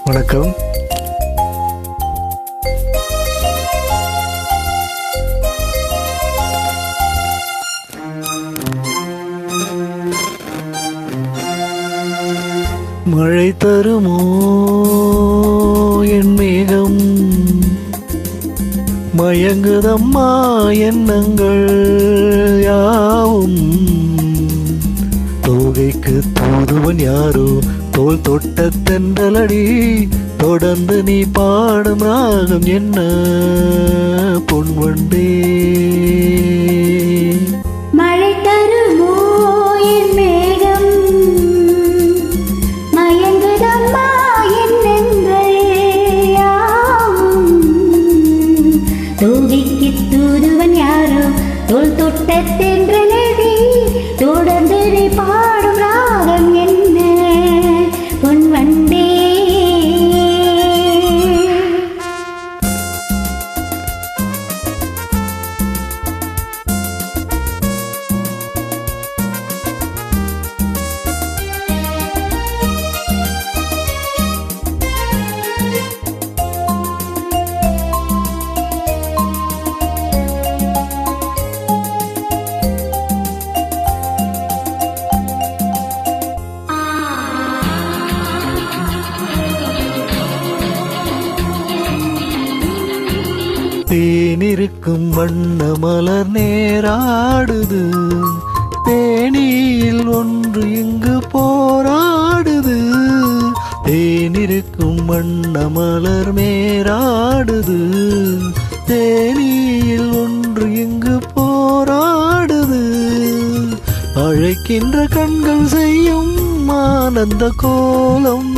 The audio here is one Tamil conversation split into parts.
வணக்கம். மழை தருமோ என் மேகம், மயங்குதம்மா எண்ணங்கள் யாவும். தோகைக்கு தூதுவன் யாரோ, தோல் தொட்ட தென்றலடி, தொடர்ந்து நீ பாடும் ராகம் என்ன பொன்வண்டே. மழை தருமோ என் மேகம், மயங்குதம்மா எண்ணங்கள் யாவும். தோகைக்கு தூதுவன் யாரோ, தோல் தொட்ட தென்றலடி, தொடர்ந்து நீ பாடும் ராகம் என்ன பொன்வண்டே. தேனிருக்கும் வண்ண மலர் நேராடுது, தேனியில் ஒன்று இங்கு போராடுது. தேனிருக்கும் வண்ண மலர் மேராடுது, தேனியில் ஒன்று இங்கு போராடுது. அழைக்கின்ற கண்கள் செய்யும் ஆனந்த கோலம்,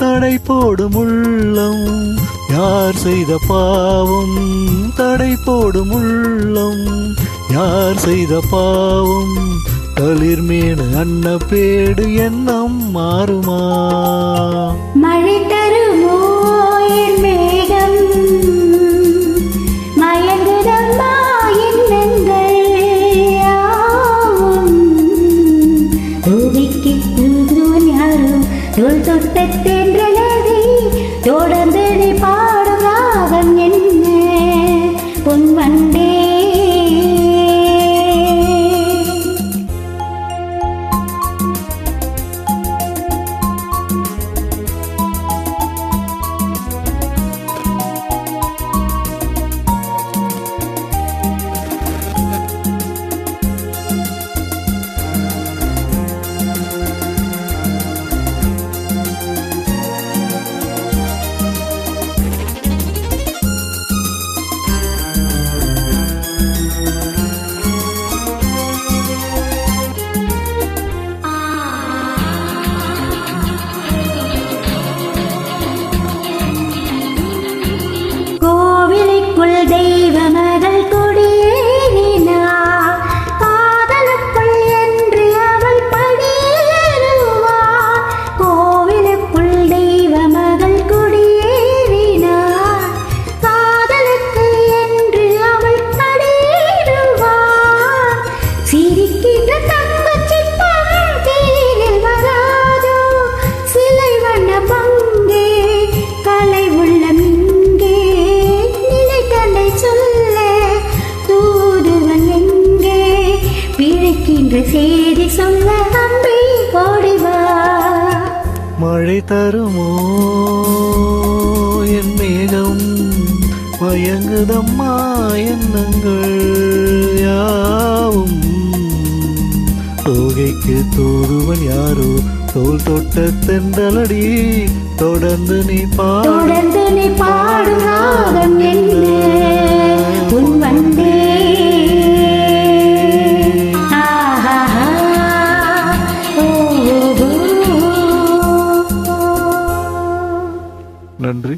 தடை போடும் உள்ளம் யார் செய்த பாவம். தடை போடும் உள்ளம் யார் செய்த பாவம். தளிர்மேனு அன்னப்பேடு எண்ணம் மாறுமா. மழை தருமோ என் மேகம், மயங்குதம்மா எண்ணங்கள் யாவும். தோகைக்கு தூதுவன் யாரோ, தோல் தொட்ட தென்றலடி, தொடர்ந்து நீ பாடும் ராகம் என்ன பொன்வண்டே. தெய்வ மகள் கொடியேறினார், காதலுக்குள் என்று அவள் படியேறுவார். கோவிலுக்குள் தெய்வ மகள் கொடியேறினார், காதலுக்கு என்று அவள் படியேறுவார். சிரிக்கின்ற தங்கச் சிற்பம் தேனில் வராதோ, சிலை வண்ண பங்கே கலை உள்ளம் இங்கே. சொல்ல தூதுவன் எங்கே, பிழைக்கின்ற செய்தி சொல்ல அம்பி ஓடிவா. மழை தருமோ என் மேகம், மயங்குதம்மா எண்ணங்கள் யாவும். தோகைக்கு தூதுவன் யாரோ, தோல் தொட்ட தென்றலடி, தொடர்ந்து நீ பாடும் ராகம் என்ன பொன்வண்டே. நன்றி.